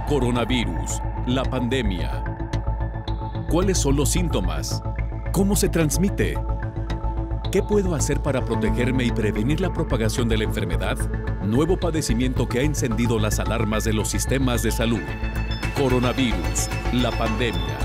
Coronavirus, la pandemia. ¿Cuáles son los síntomas? ¿Cómo se transmite? ¿Qué puedo hacer para protegerme y prevenir la propagación de la enfermedad? Nuevo padecimiento que ha encendido las alarmas de los sistemas de salud. Coronavirus, la pandemia.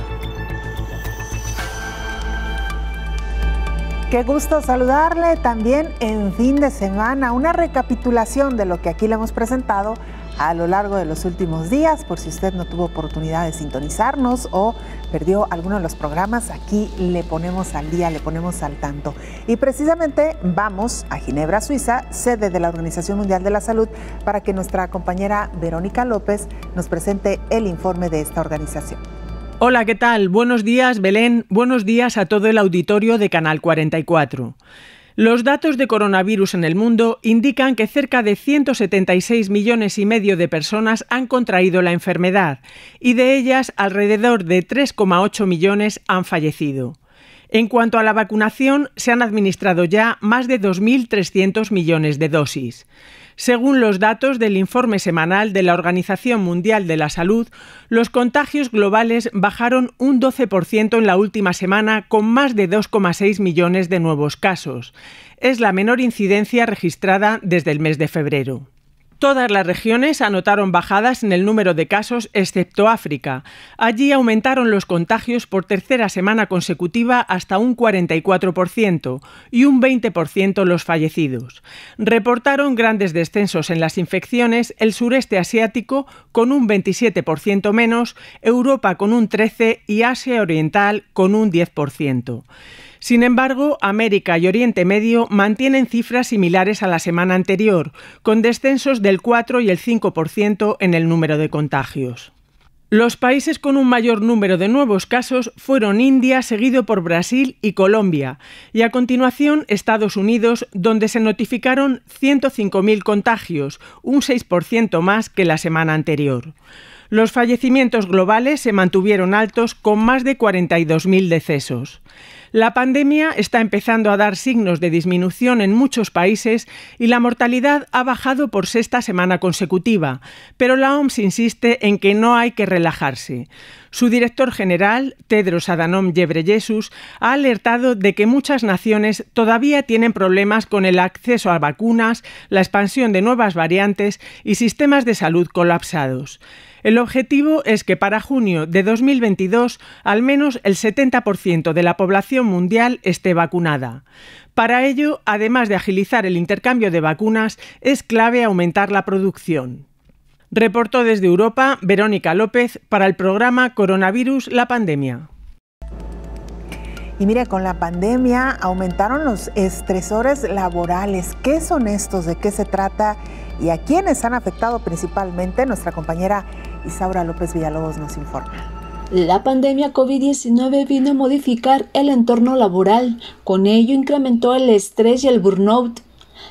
Qué gusto saludarle también en fin de semana. Una recapitulación de lo que aquí le hemos presentado a lo largo de los últimos días. Por si usted no tuvo oportunidad de sintonizarnos o perdió alguno de los programas, aquí le ponemos al día, le ponemos al tanto. Y precisamente vamos a Ginebra, Suiza, sede de la Organización Mundial de la Salud, para que nuestra compañera Verónica López nos presente el informe de esta organización. Hola, ¿qué tal? Buenos días, Belén. Buenos días a todo el auditorio de Canal 44. Los datos de coronavirus en el mundo indican que cerca de 176,5 millones de personas han contraído la enfermedad y de ellas alrededor de 3,8 millones han fallecido. En cuanto a la vacunación, se han administrado ya más de 2.300 millones de dosis. Según los datos del informe semanal de la Organización Mundial de la Salud, los contagios globales bajaron un 12% en la última semana, con más de 2,6 millones de nuevos casos. Es la menor incidencia registrada desde el mes de febrero. Todas las regiones anotaron bajadas en el número de casos, excepto África. Allí aumentaron los contagios por tercera semana consecutiva hasta un 44% y un 20% los fallecidos. Reportaron grandes descensos en las infecciones el sureste asiático con un 27% menos, Europa con un 13% y Asia Oriental con un 10%. Sin embargo, América y Oriente Medio mantienen cifras similares a la semana anterior, con descensos del 4 y el 5% en el número de contagios. Los países con un mayor número de nuevos casos fueron India, seguido por Brasil y Colombia, y a continuación Estados Unidos, donde se notificaron 105.000 contagios, un 6% más que la semana anterior. Los fallecimientos globales se mantuvieron altos con más de 42.000 decesos. La pandemia está empezando a dar signos de disminución en muchos países y la mortalidad ha bajado por sexta semana consecutiva, pero la OMS insiste en que no hay que relajarse. Su director general, Tedros Adhanom Ghebreyesus, ha alertado de que muchas naciones todavía tienen problemas con el acceso a vacunas, la expansión de nuevas variantes y sistemas de salud colapsados. El objetivo es que para junio de 2022 al menos el 70% de la población mundial esté vacunada. Para ello, además de agilizar el intercambio de vacunas, es clave aumentar la producción. Reportó desde Europa Verónica López para el programa Coronavirus, la pandemia. Y mire, con la pandemia aumentaron los estresores laborales. ¿Qué son estos? ¿De qué se trata? ¿Y a quiénes han afectado principalmente? Nuestra compañera Isaura López Villalobos nos informa. La pandemia COVID-19 vino a modificar el entorno laboral. Con ello incrementó el estrés y el burnout.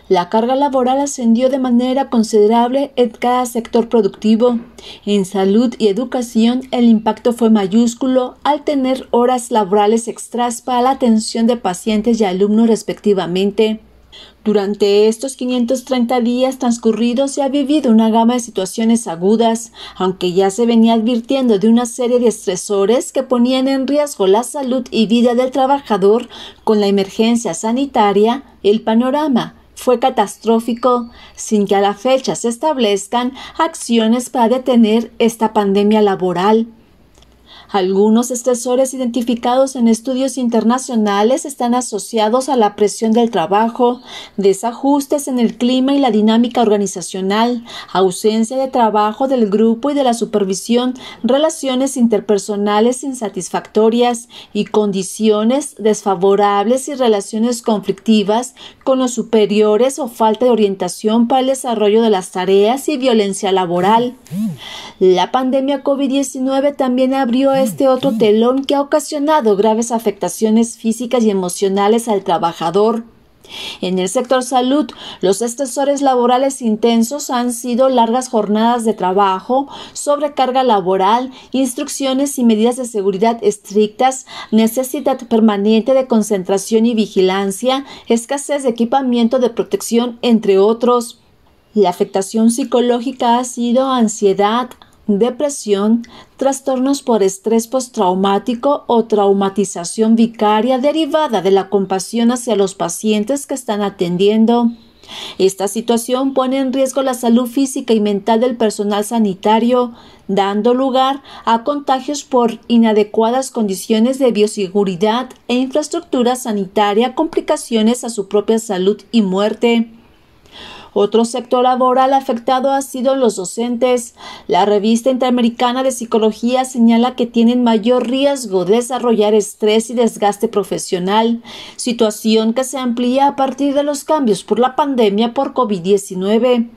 La carga laboral ascendió de manera considerable en cada sector productivo. En salud y educación, el impacto fue mayúsculo al tener horas laborales extras para la atención de pacientes y alumnos respectivamente. Durante estos 530 días transcurridos se ha vivido una gama de situaciones agudas, aunque ya se venía advirtiendo de una serie de estresores que ponían en riesgo la salud y vida del trabajador. Con la emergencia sanitaria, el panorama fue catastrófico, sin que a la fecha se establezcan acciones para detener esta pandemia laboral. Algunos estresores identificados en estudios internacionales están asociados a la presión del trabajo, desajustes en el clima y la dinámica organizacional, ausencia de trabajo del grupo y de la supervisión, relaciones interpersonales insatisfactorias y condiciones desfavorables y relaciones conflictivas con los superiores o falta de orientación para el desarrollo de las tareas y violencia laboral. La pandemia COVID-19 también abrió este otro telón que ha ocasionado graves afectaciones físicas y emocionales al trabajador. En el sector salud, los estresores laborales intensos han sido largas jornadas de trabajo, sobrecarga laboral, instrucciones y medidas de seguridad estrictas, necesidad permanente de concentración y vigilancia, escasez de equipamiento de protección, entre otros. La afectación psicológica ha sido ansiedad, depresión, trastornos por estrés postraumático o traumatización vicaria derivada de la compasión hacia los pacientes que están atendiendo. Esta situación pone en riesgo la salud física y mental del personal sanitario, dando lugar a contagios por inadecuadas condiciones de bioseguridad e infraestructura sanitaria, complicaciones a su propia salud y muerte. Otro sector laboral afectado ha sido los docentes. La revista Interamericana de Psicología señala que tienen mayor riesgo de desarrollar estrés y desgaste profesional, situación que se amplía a partir de los cambios por la pandemia por COVID-19.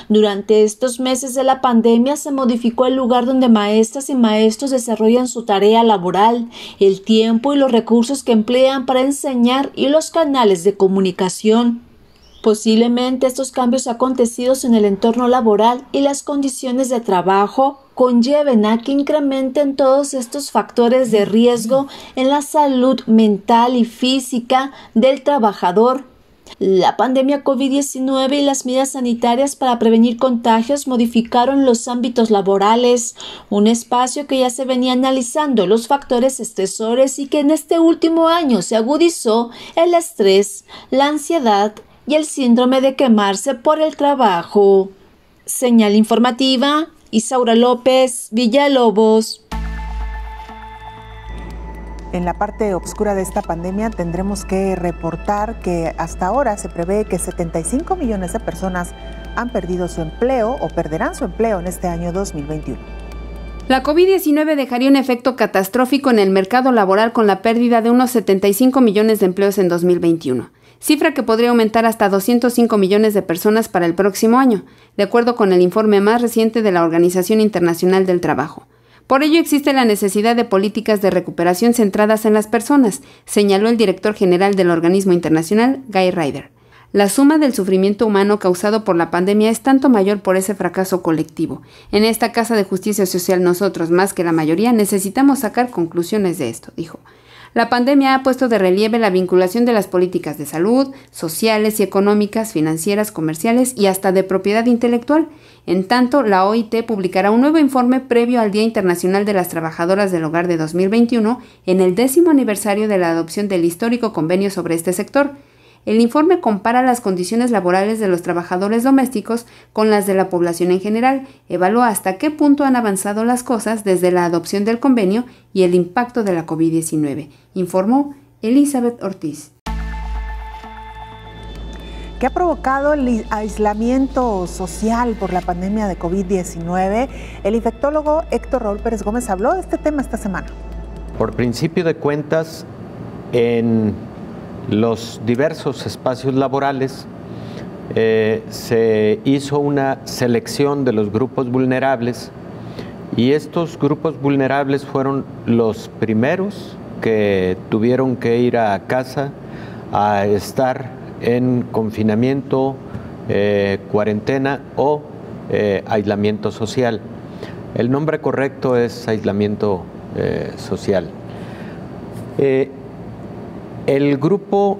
Durante estos meses de la pandemia se modificó el lugar donde maestras y maestros desarrollan su tarea laboral, el tiempo y los recursos que emplean para enseñar y los canales de comunicación. Posiblemente estos cambios acontecidos en el entorno laboral y las condiciones de trabajo conlleven a que incrementen todos estos factores de riesgo en la salud mental y física del trabajador. La pandemia COVID-19 y las medidas sanitarias para prevenir contagios modificaron los ámbitos laborales, un espacio que ya se venía analizando los factores estresores y que en este último año se agudizó el estrés, la ansiedad y el síndrome de quemarse por el trabajo. Señal informativa, Isaura López, Villalobos. En la parte oscura de esta pandemia tendremos que reportar que hasta ahora se prevé que 75 millones de personas han perdido su empleo o perderán su empleo en este año 2021. La COVID-19 dejaría un efecto catastrófico en el mercado laboral con la pérdida de unos 75 millones de empleos en 2021. Cifra que podría aumentar hasta 205 millones de personas para el próximo año, de acuerdo con el informe más reciente de la Organización Internacional del Trabajo. Por ello existe la necesidad de políticas de recuperación centradas en las personas, señaló el director general del organismo internacional, Guy Ryder. La suma del sufrimiento humano causado por la pandemia es tanto mayor por ese fracaso colectivo. En esta Casa de Justicia Social nosotros, más que la mayoría, necesitamos sacar conclusiones de esto, dijo. La pandemia ha puesto de relieve la vinculación de las políticas de salud, sociales y económicas, financieras, comerciales y hasta de propiedad intelectual. En tanto, la OIT publicará un nuevo informe previo al Día Internacional de las Trabajadoras del Hogar de 2021 en el 10º aniversario de la adopción del histórico convenio sobre este sector. El informe compara las condiciones laborales de los trabajadores domésticos con las de la población en general, evalúa hasta qué punto han avanzado las cosas desde la adopción del convenio y el impacto de la COVID-19, informó Elizabeth Ortiz. ¿Qué ha provocado el aislamiento social por la pandemia de COVID-19? El infectólogo Héctor Raúl Pérez Gómez habló de este tema esta semana. Por principio de cuentas, en los diversos espacios laborales se hizo una selección de los grupos vulnerables y estos grupos vulnerables fueron los primeros que tuvieron que ir a casa a estar en confinamiento, cuarentena o aislamiento social. El nombre correcto es aislamiento social. El grupo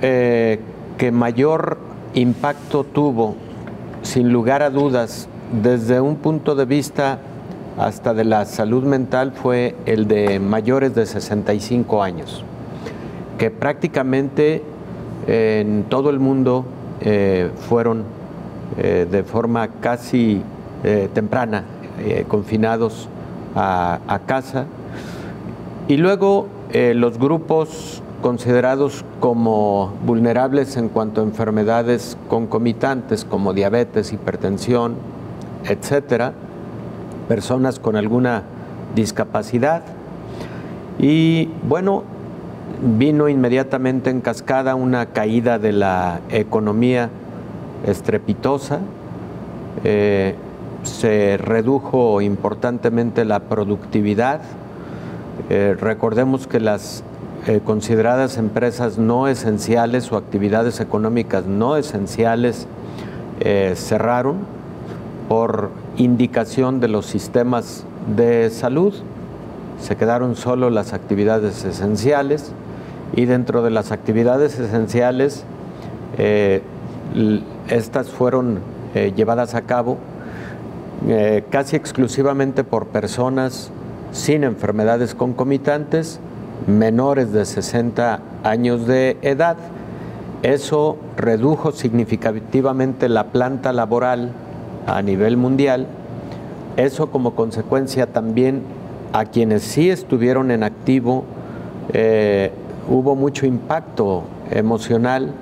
que mayor impacto tuvo, sin lugar a dudas, desde un punto de vista hasta de la salud mental, fue el de mayores de 65 años, que prácticamente en todo el mundo fueron de forma casi temprana confinados a casa. Y luego los grupos considerados como vulnerables en cuanto a enfermedades concomitantes como diabetes, hipertensión, etcétera, personas con alguna discapacidad. Y bueno, vino inmediatamente en cascada una caída de la economía estrepitosa, se redujo importantemente la productividad. Recordemos que las consideradas empresas no esenciales o actividades económicas no esenciales cerraron por indicación de los sistemas de salud. Se quedaron solo las actividades esenciales y dentro de las actividades esenciales estas fueron llevadas a cabo casi exclusivamente por personas sin enfermedades concomitantes, menores de 60 años de edad. Eso redujo significativamente la planta laboral a nivel mundial. Eso como consecuencia también a quienes sí estuvieron en activo, hubo mucho impacto emocional,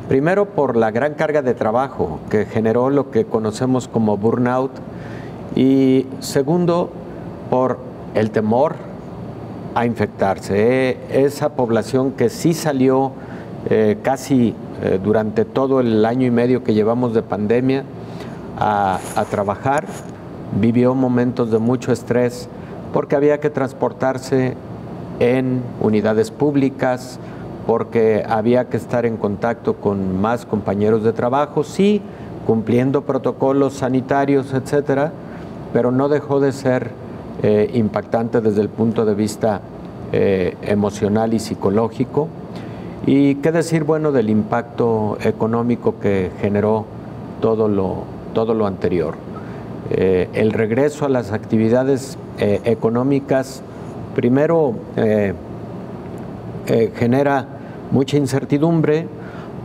primero por la gran carga de trabajo que generó lo que conocemos como burnout, y segundo por el temor a infectarse. Esa población que sí salió casi durante todo el año y medio que llevamos de pandemia a trabajar, vivió momentos de mucho estrés porque había que transportarse en unidades públicas, porque había que estar en contacto con más compañeros de trabajo, sí, cumpliendo protocolos sanitarios, etcétera, pero no dejó de ser impactante desde el punto de vista emocional y psicológico. Y qué decir, bueno, del impacto económico que generó todo lo anterior. El regreso a las actividades económicas, primero genera mucha incertidumbre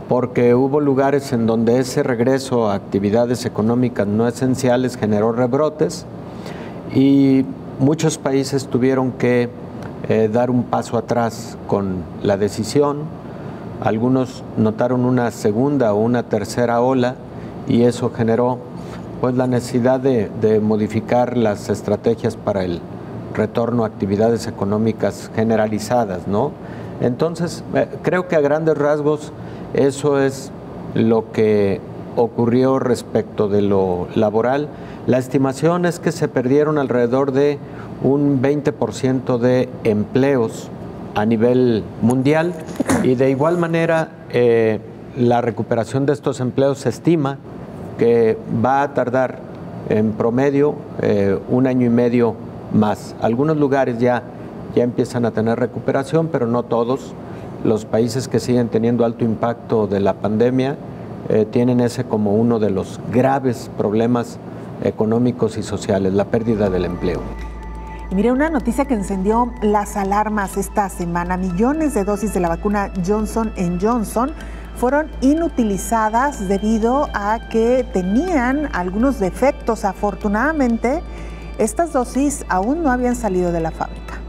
porque hubo lugares en donde ese regreso a actividades económicas no esenciales generó rebrotes y muchos países tuvieron que dar un paso atrás con la decisión. Algunos notaron una segunda o una tercera ola y eso generó pues la necesidad de modificar las estrategias para el retorno a actividades económicas generalizadas, ¿no? Entonces, creo que a grandes rasgos eso es lo que ocurrió respecto de lo laboral. La estimación es que se perdieron alrededor de un 20% de empleos a nivel mundial y de igual manera la recuperación de estos empleos se estima que va a tardar en promedio 1 año y medio más. Algunos lugares ya empiezan a tener recuperación, pero no todos. Los países que siguen teniendo alto impacto de la pandemia tienen ese como uno de los graves problemas económicos y sociales, la pérdida del empleo. Y mire, una noticia que encendió las alarmas esta semana: millones de dosis de la vacuna Johnson & Johnson fueron inutilizadas debido a que tenían algunos defectos. Afortunadamente, estas dosis aún no habían salido de la fábrica.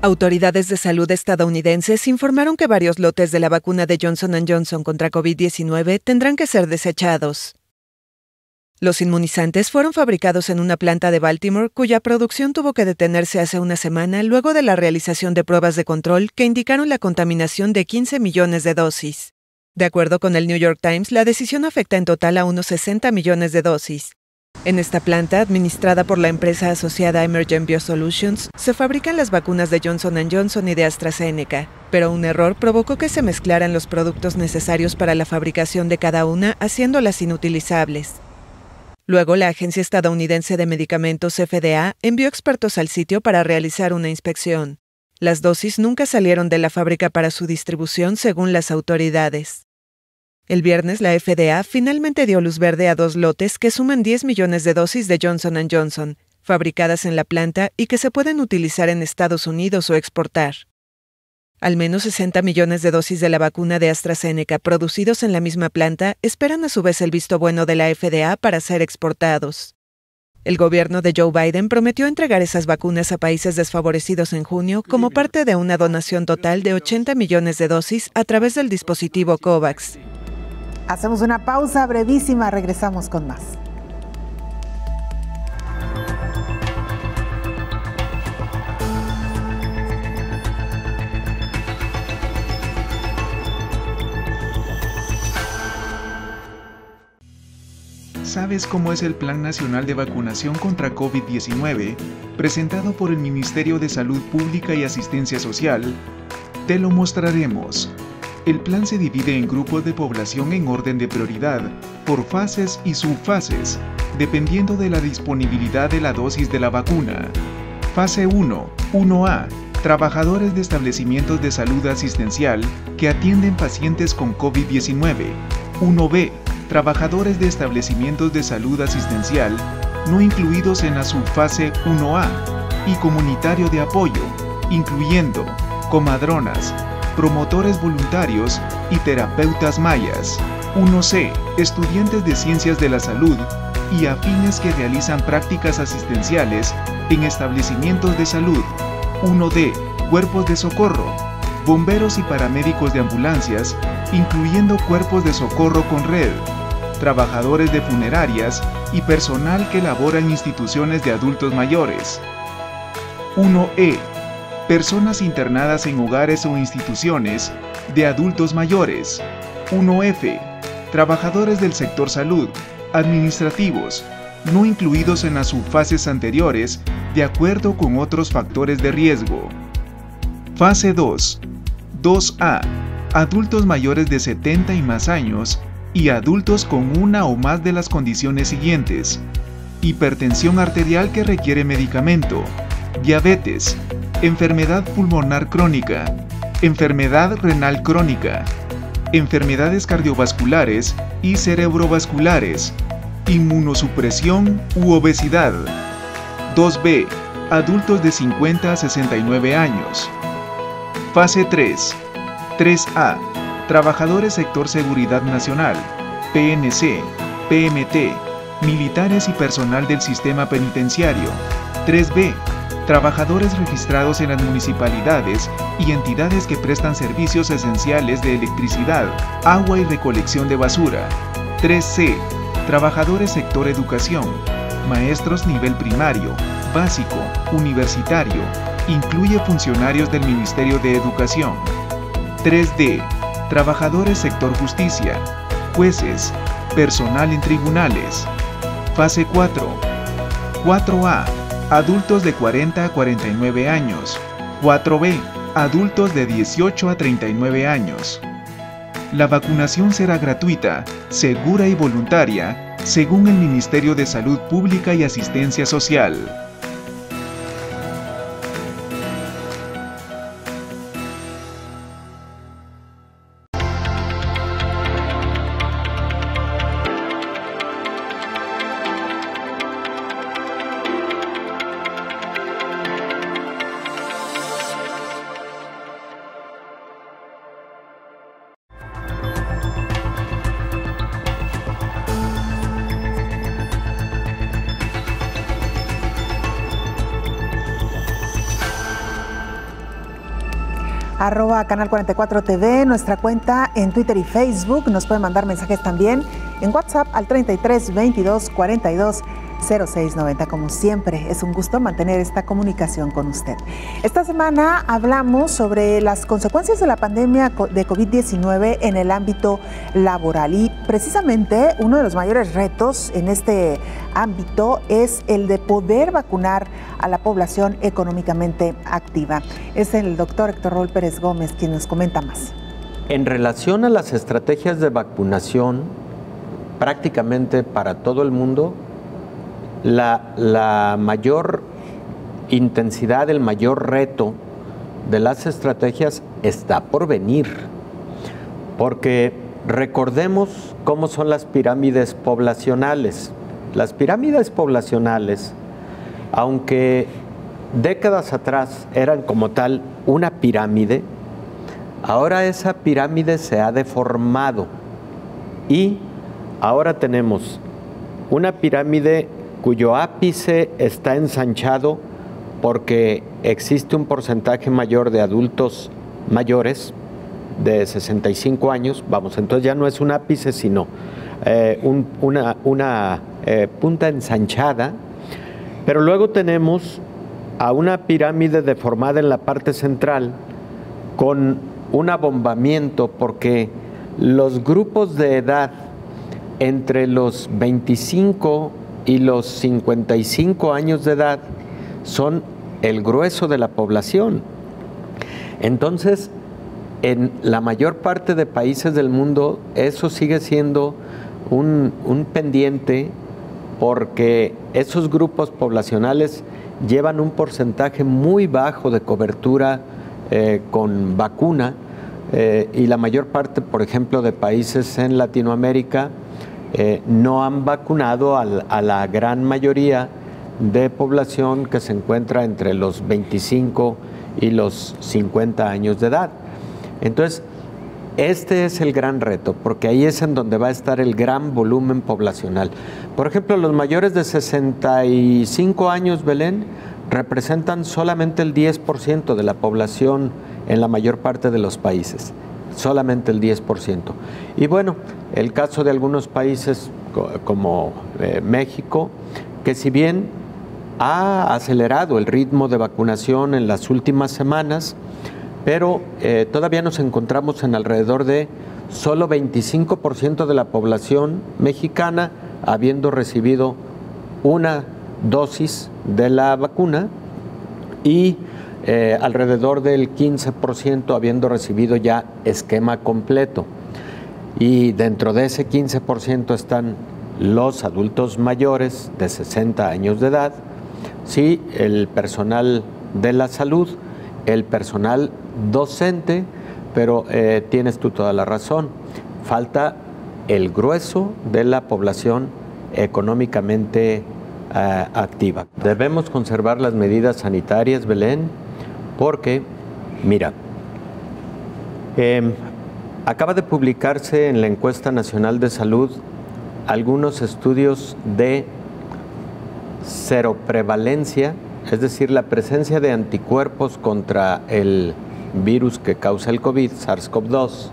Autoridades de salud estadounidenses informaron que varios lotes de la vacuna de Johnson & Johnson contra COVID-19 tendrán que ser desechados. Los inmunizantes fueron fabricados en una planta de Baltimore cuya producción tuvo que detenerse hace una semana luego de la realización de pruebas de control que indicaron la contaminación de 15 millones de dosis. De acuerdo con el New York Times, la decisión afecta en total a unos 60 millones de dosis. En esta planta, administrada por la empresa asociada Emergent Biosolutions, se fabrican las vacunas de Johnson & Johnson y de AstraZeneca, pero un error provocó que se mezclaran los productos necesarios para la fabricación de cada una, haciéndolas inutilizables. Luego, la Agencia Estadounidense de Medicamentos FDA envió expertos al sitio para realizar una inspección. Las dosis nunca salieron de la fábrica para su distribución, según las autoridades. El viernes, la FDA finalmente dio luz verde a 2 lotes que suman 10 millones de dosis de Johnson & Johnson, fabricadas en la planta y que se pueden utilizar en Estados Unidos o exportar. Al menos 60 millones de dosis de la vacuna de AstraZeneca producidos en la misma planta esperan a su vez el visto bueno de la FDA para ser exportados. El gobierno de Joe Biden prometió entregar esas vacunas a países desfavorecidos en junio como parte de una donación total de 80 millones de dosis a través del dispositivo COVAX. Hacemos una pausa brevísima, regresamos con más. ¿Sabes cómo es el Plan Nacional de Vacunación contra COVID-19 presentado por el Ministerio de Salud Pública y Asistencia Social? Te lo mostraremos. El plan se divide en grupos de población en orden de prioridad, por fases y subfases, dependiendo de la disponibilidad de la dosis de la vacuna. Fase 1, 1A, trabajadores de establecimientos de salud asistencial que atienden pacientes con COVID-19. 1B, trabajadores de establecimientos de salud asistencial no incluidos en la subfase 1A, y comunitario de apoyo, incluyendo comadronas, promotores voluntarios y terapeutas mayas. 1C, estudiantes de ciencias de la salud y afines que realizan prácticas asistenciales en establecimientos de salud. 1D, cuerpos de socorro, bomberos y paramédicos de ambulancias, incluyendo cuerpos de socorro con red, trabajadores de funerarias y personal que labora en instituciones de adultos mayores. 1E, personas internadas en hogares o instituciones de adultos mayores. 1F, trabajadores del sector salud, administrativos, no incluidos en las subfases anteriores de acuerdo con otros factores de riesgo. Fase 2. 2A, adultos mayores de 70 y más años y adultos con una o más de las condiciones siguientes: hipertensión arterial que requiere medicamento, diabetes, enfermedad pulmonar crónica, enfermedad renal crónica, enfermedades cardiovasculares y cerebrovasculares, inmunosupresión u obesidad. 2B, adultos de 50 a 69 años. Fase 3. 3A, trabajadores sector Seguridad Nacional, PNC, PMT, militares y personal del sistema penitenciario. 3B, trabajadores registrados en las municipalidades y entidades que prestan servicios esenciales de electricidad, agua y recolección de basura. 3C, trabajadores sector educación, maestros nivel primario, básico, universitario, incluye funcionarios del Ministerio de Educación. 3D, trabajadores sector justicia, jueces, personal en tribunales. Fase 4. 4A, adultos de 40 a 49 años. 4B, adultos de 18 a 39 años. La vacunación será gratuita, segura y voluntaria, según el Ministerio de Salud Pública y Asistencia Social. Canal 44 TV, nuestra cuenta en Twitter y Facebook. Nos pueden mandar mensajes también en WhatsApp al 33 22 42 0690. Como siempre, es un gusto mantener esta comunicación con usted. Esta semana hablamos sobre las consecuencias de la pandemia de COVID-19 en el ámbito laboral y precisamente uno de los mayores retos en este ámbito es el de poder vacunar a la población económicamente activa. Es el doctor Héctor Raúl Pérez Gómez quien nos comenta más. En relación a las estrategias de vacunación, prácticamente para todo el mundo, la mayor intensidad, el mayor reto de las estrategias está por venir, porque recordemos cómo son las pirámides poblacionales. Las pirámides poblacionales, aunque décadas atrás eran como tal una pirámide, ahora esa pirámide se ha deformado y ahora tenemos una pirámide cuyo ápice está ensanchado porque existe un porcentaje mayor de adultos mayores de 65 años, entonces ya no es un ápice, sino una punta ensanchada, pero luego tenemos a una pirámide deformada en la parte central con un abombamiento porque los grupos de edad entre los 25 y los 55 años de edad son el grueso de la población. Entonces, en la mayor parte de países del mundo, eso sigue siendo un pendiente porque esos grupos poblacionales llevan un porcentaje muy bajo de cobertura con vacuna y la mayor parte, por ejemplo, de países en Latinoamérica no han vacunado a la gran mayoría de población que se encuentra entre los 25 y los 50 años de edad. Entonces, este es el gran reto, porque ahí es en donde va a estar el gran volumen poblacional. Por ejemplo, los mayores de 65 años, Belén, representan solamente el 10% de la población en la mayor parte de los países, solamente el 10%. Y bueno, el caso de algunos países como México, que si bien ha acelerado el ritmo de vacunación en las últimas semanas, pero todavía nos encontramos en alrededor de solo 25% de la población mexicana habiendo recibido una dosis de la vacuna y alrededor del 15% habiendo recibido ya esquema completo. Y dentro de ese 15% están los adultos mayores de 60 años de edad, sí, el personal de la salud, el personal docente, pero tienes tú toda la razón, falta el grueso de la población económicamente activa. Debemos conservar las medidas sanitarias, Belén, porque, mira, acaba de publicarse en la Encuesta Nacional de Salud algunos estudios de seroprevalencia, es decir, la presencia de anticuerpos contra el virus que causa el COVID, SARS-CoV-2,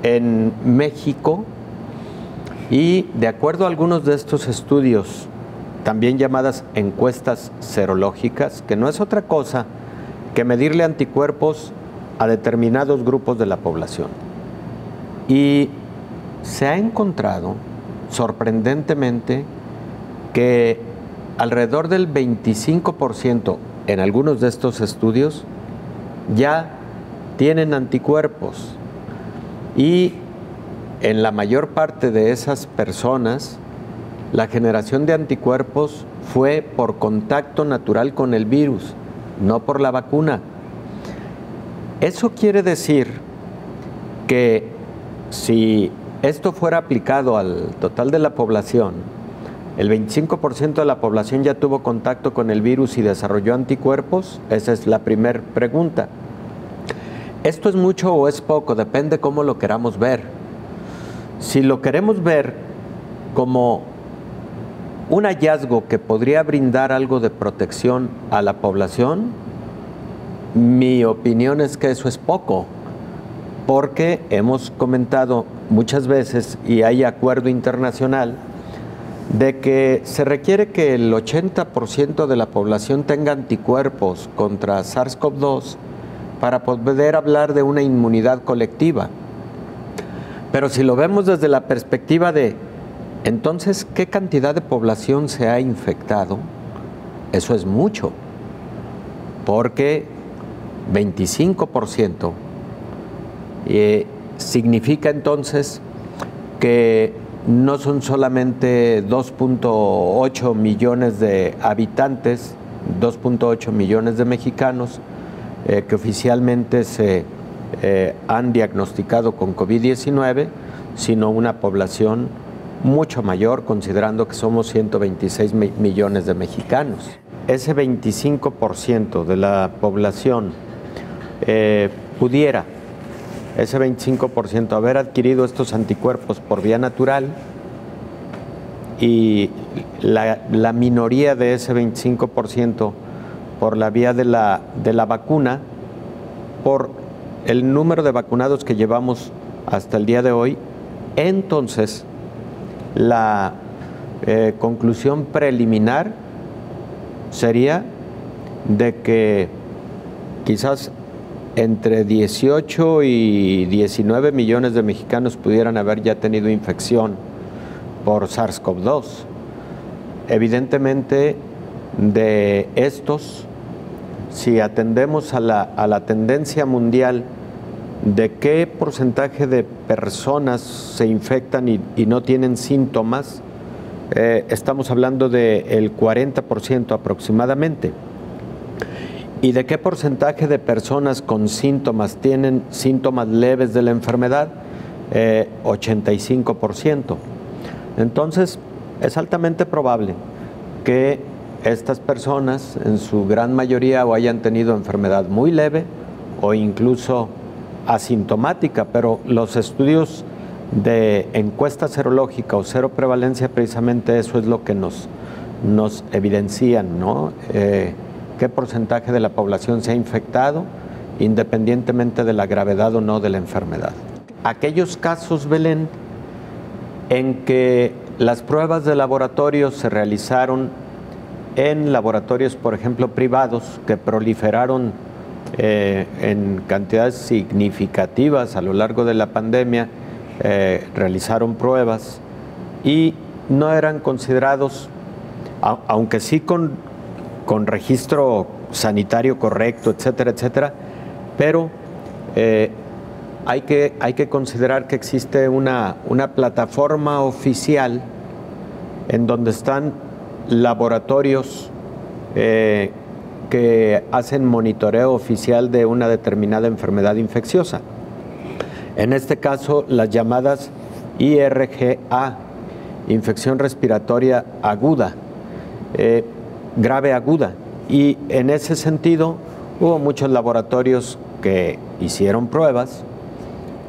en México, y de acuerdo a algunos de estos estudios, también llamadas encuestas serológicas, que no es otra cosa que medirle anticuerpos a determinados grupos de la población. Y se ha encontrado, sorprendentemente, que alrededor del 25% en algunos de estos estudios ya tienen anticuerpos, y en la mayor parte de esas personas la generación de anticuerpos fue por contacto natural con el virus, no por la vacuna. Eso quiere decir que si esto fuera aplicado al total de la población, el 25% de la población ya tuvo contacto con el virus y desarrolló anticuerpos. Esa es la primera pregunta. ¿Esto es mucho o es poco? Depende cómo lo queramos ver. Si lo queremos ver como un hallazgo que podría brindar algo de protección a la población, mi opinión es que eso es poco, porque hemos comentado muchas veces, y hay acuerdo internacional, de que se requiere que el 80% de la población tenga anticuerpos contra SARS-CoV-2 para poder hablar de una inmunidad colectiva. Pero si lo vemos desde la perspectiva de, entonces, ¿qué cantidad de población se ha infectado? Eso es mucho, porque 25% significa entonces que no son solamente 2.8 millones de habitantes, 2.8 millones de mexicanos que oficialmente se han diagnosticado con COVID-19, sino una población mucho mayor, considerando que somos 126 millones de mexicanos. Ese 25% de la población pudiera, ese 25%, haber adquirido estos anticuerpos por vía natural, y la minoría de ese 25% por la vía de la vacuna, por el número de vacunados que llevamos hasta el día de hoy, entonces la conclusión preliminar sería de que quizás entre 18 y 19 millones de mexicanos pudieran haber ya tenido infección por SARS-CoV-2. Evidentemente, de estos, si atendemos a la tendencia mundial de qué porcentaje de personas se infectan y no tienen síntomas, estamos hablando del 40% aproximadamente. ¿Y de qué porcentaje de personas con síntomas tienen síntomas leves de la enfermedad? 85%. Entonces, es altamente probable que estas personas, en su gran mayoría, o hayan tenido enfermedad muy leve o incluso asintomática, pero los estudios de encuesta serológica o cero prevalencia, precisamente eso es lo que nos evidencian, ¿no? Qué porcentaje de la población se ha infectado, independientemente de la gravedad o no de la enfermedad. Aquellos casos, Belén, en que las pruebas de laboratorio se realizaron en laboratorios, por ejemplo, privados, que proliferaron en cantidades significativas a lo largo de la pandemia, realizaron pruebas y no eran considerados, aunque sí con registro sanitario correcto, etcétera, etcétera, pero hay que considerar que existe una plataforma oficial en donde están laboratorios que hacen monitoreo oficial de una determinada enfermedad infecciosa. En este caso, las llamadas IRGA, infección respiratoria aguda, grave aguda. Y en ese sentido, hubo muchos laboratorios que hicieron pruebas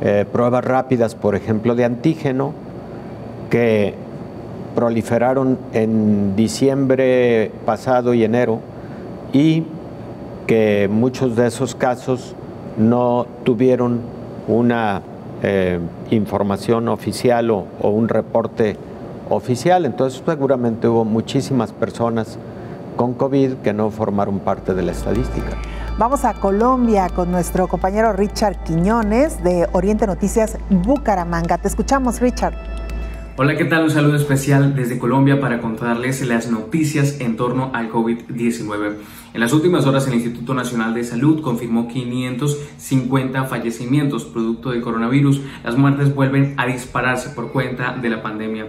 rápidas, por ejemplo, de antígeno, que proliferaron en diciembre pasado y enero, y que muchos de esos casos no tuvieron una información oficial o un reporte oficial. Entonces seguramente hubo muchísimas personas con COVID que no formaron parte de la estadística. Vamos a Colombia con nuestro compañero Richard Quiñones de Oriente Noticias Bucaramanga. Te escuchamos, Richard. Hola, ¿qué tal? Un saludo especial desde Colombia para contarles las noticias en torno al COVID-19. En las últimas horas, el Instituto Nacional de Salud confirmó 550 fallecimientos producto del coronavirus. Las muertes vuelven a dispararse por cuenta de la pandemia.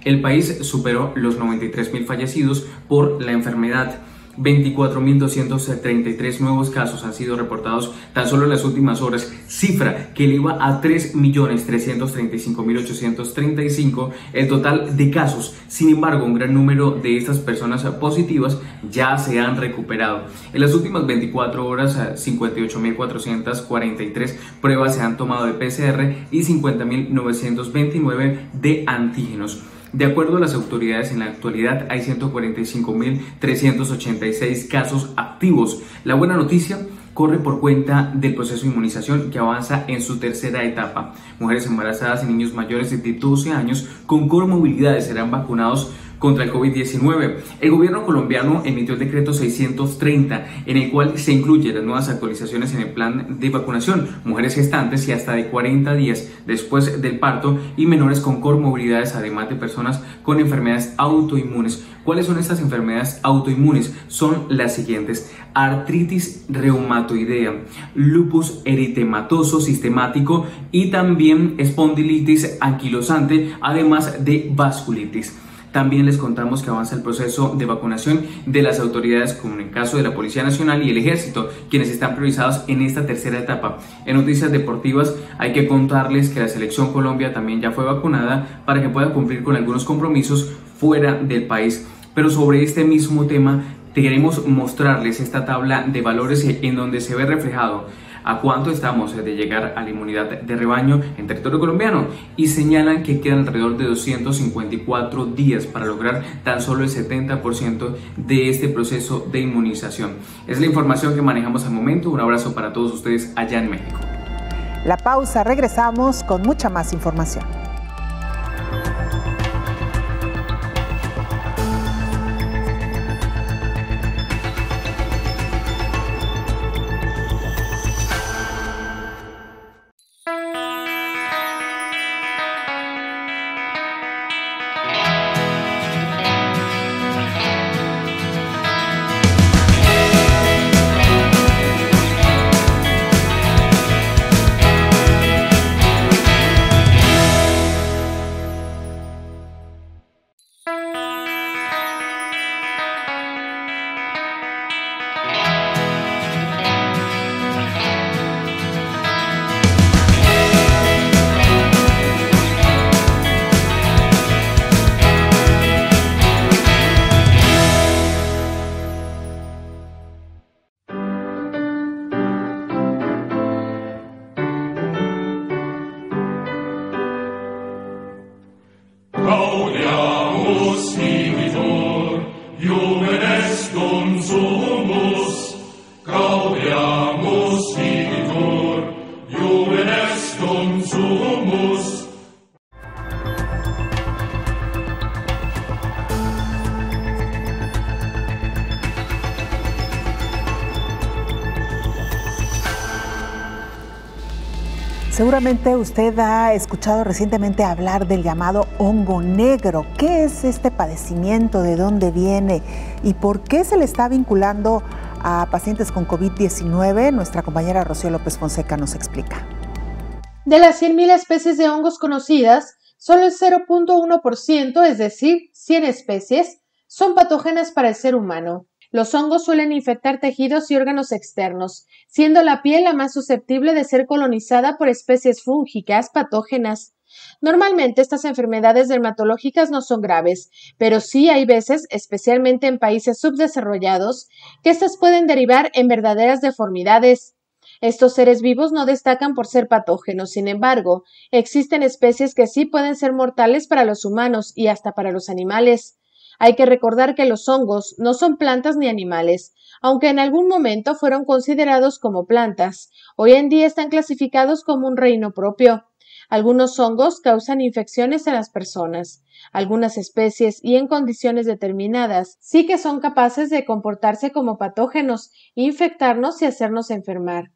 El país superó los 93.000 fallecidos por la enfermedad. 24.233 nuevos casos han sido reportados tan solo en las últimas horas, cifra que eleva a 3.335.835 el total de casos. Sin embargo, un gran número de estas personas positivas ya se han recuperado. En las últimas 24 horas, 58.443 pruebas se han tomado de PCR y 50.929 de antígenos. De acuerdo a las autoridades, en la actualidad hay 145.386 casos activos. La buena noticia corre por cuenta del proceso de inmunización que avanza en su tercera etapa. Mujeres embarazadas y niños mayores de 12 años con comorbilidades serán vacunados contra el COVID-19. El gobierno colombiano emitió el decreto 630, en el cual se incluyen las nuevas actualizaciones en el plan de vacunación: mujeres gestantes y hasta de 40 días después del parto, y menores con comorbilidades, además de personas con enfermedades autoinmunes. ¿Cuáles son estas enfermedades autoinmunes? Son las siguientes: artritis reumatoidea, lupus eritematoso sistemático y también espondilitis anquilosante, además de vasculitis. También les contamos que avanza el proceso de vacunación de las autoridades, como en el caso de la Policía Nacional y el Ejército, quienes están priorizados en esta tercera etapa. En noticias deportivas hay que contarles que la Selección Colombia también ya fue vacunada para que pueda cumplir con algunos compromisos fuera del país. Pero sobre este mismo tema queremos mostrarles esta tabla de valores en donde se ve reflejado a cuánto estamos de llegar a la inmunidad de rebaño en territorio colombiano, y señalan que quedan alrededor de 254 días para lograr tan solo el 70% de este proceso de inmunización. Es la información que manejamos al momento. Un abrazo para todos ustedes allá en México. La pausa, regresamos con mucha más información. Seguramente usted ha escuchado recientemente hablar del llamado hongo negro. ¿Qué es este padecimiento? ¿De dónde viene? ¿Y por qué se le está vinculando a pacientes con COVID-19? Nuestra compañera Rocío López Fonseca nos explica. De las 100.000 especies de hongos conocidas, solo el 0.1%, es decir, 100 especies, son patógenas para el ser humano. Los hongos suelen infectar tejidos y órganos externos, siendo la piel la más susceptible de ser colonizada por especies fúngicas patógenas. Normalmente estas enfermedades dermatológicas no son graves, pero sí hay veces, especialmente en países subdesarrollados, que estas pueden derivar en verdaderas deformidades. Estos seres vivos no destacan por ser patógenos, sin embargo, existen especies que sí pueden ser mortales para los humanos y hasta para los animales. Hay que recordar que los hongos no son plantas ni animales, aunque en algún momento fueron considerados como plantas. Hoy en día están clasificados como un reino propio. Algunos hongos causan infecciones en las personas. Algunas especies y en condiciones determinadas sí que son capaces de comportarse como patógenos, infectarnos y hacernos enfermar.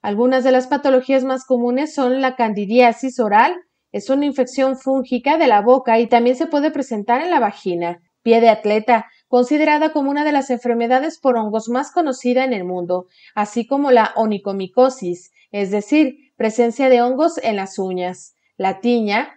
Algunas de las patologías más comunes son la candidiasis oral, es una infección fúngica de la boca y también se puede presentar en la vagina. Pie de atleta, considerada como una de las enfermedades por hongos más conocida en el mundo, así como la onicomicosis, es decir, presencia de hongos en las uñas, la tiña,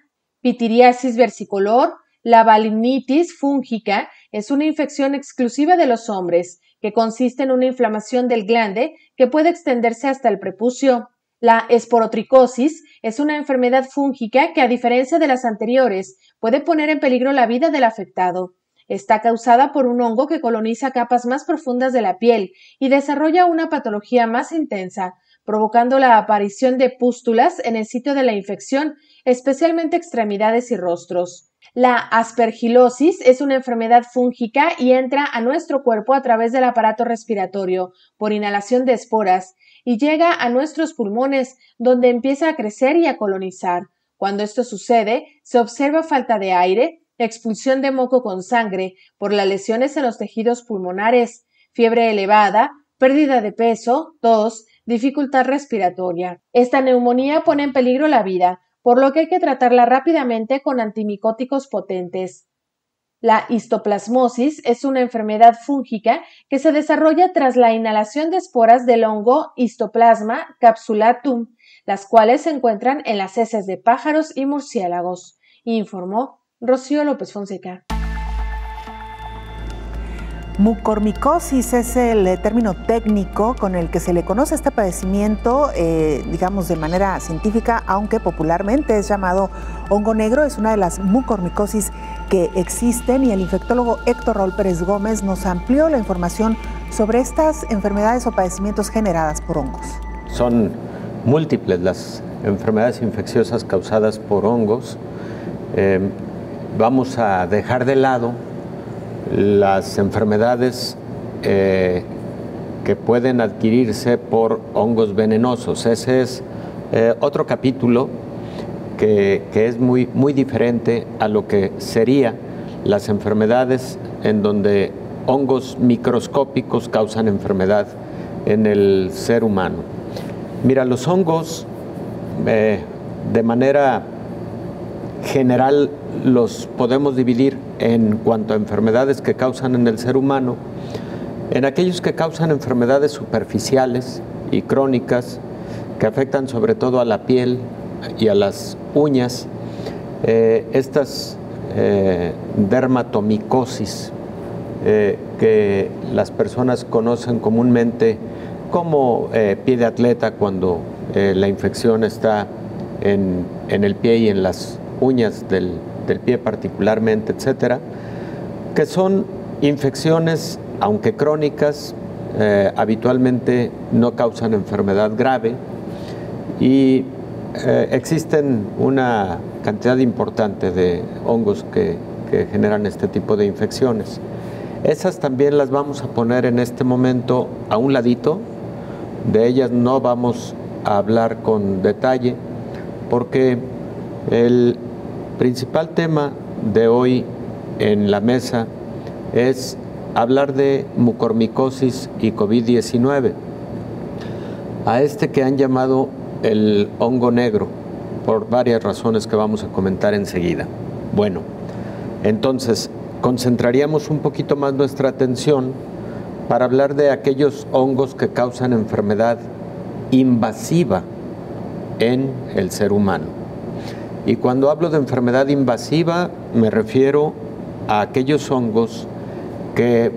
pitiriasis versicolor, la balinitis fúngica, es una infección exclusiva de los hombres, que consiste en una inflamación del glande que puede extenderse hasta el prepucio. La esporotricosis es una enfermedad fúngica que, a diferencia de las anteriores, puede poner en peligro la vida del afectado. Está causada por un hongo que coloniza capas más profundas de la piel y desarrolla una patología más intensa, provocando la aparición de pústulas en el sitio de la infección, especialmente extremidades y rostros. La aspergilosis es una enfermedad fúngica y entra a nuestro cuerpo a través del aparato respiratorio, por inhalación de esporas, y llega a nuestros pulmones, donde empieza a crecer y a colonizar. Cuando esto sucede, se observa falta de aire, expulsión de moco con sangre por las lesiones en los tejidos pulmonares, fiebre elevada, pérdida de peso, tos, dificultad respiratoria. Esta neumonía pone en peligro la vida, por lo que hay que tratarla rápidamente con antimicóticos potentes. La histoplasmosis es una enfermedad fúngica que se desarrolla tras la inhalación de esporas del hongo Histoplasma capsulatum, las cuales se encuentran en las heces de pájaros y murciélagos, informó Rocío López Fonseca. Mucormicosis es el término técnico con el que se le conoce este padecimiento, digamos de manera científica, aunque popularmente es llamado hongo negro. Es una de las mucormicosis que existen y el infectólogo Héctor Raúl Pérez Gómez nos amplió la información sobre estas enfermedades o padecimientos generadas por hongos. Son múltiples las enfermedades infecciosas causadas por hongos. Vamos a dejar de lado las enfermedades que pueden adquirirse por hongos venenosos. Ese es otro capítulo que es muy diferente a lo que serían las enfermedades en donde hongos microscópicos causan enfermedad en el ser humano. Mira, los hongos de manera general los podemos dividir en cuanto a enfermedades que causan en el ser humano, en aquellos que causan enfermedades superficiales y crónicas que afectan sobre todo a la piel y a las uñas, estas dermatomicosis que las personas conocen comúnmente como pie de atleta, cuando la infección está en el pie y en las uñas del pie particularmente, etcétera, que son infecciones, aunque crónicas, habitualmente no causan enfermedad grave y existen una cantidad importante de hongos que generan este tipo de infecciones. Esas también las vamos a poner en este momento a un ladito, de ellas no vamos a hablar con detalle, porque el principal tema de hoy en la mesa es hablar de mucormicosis y COVID-19. A este que han llamado el hongo negro, por varias razones que vamos a comentar enseguida. Bueno, entonces concentraríamos un poquito más nuestra atención para hablar de aquellos hongos que causan enfermedad invasiva en el ser humano. Y cuando hablo de enfermedad invasiva, me refiero a aquellos hongos que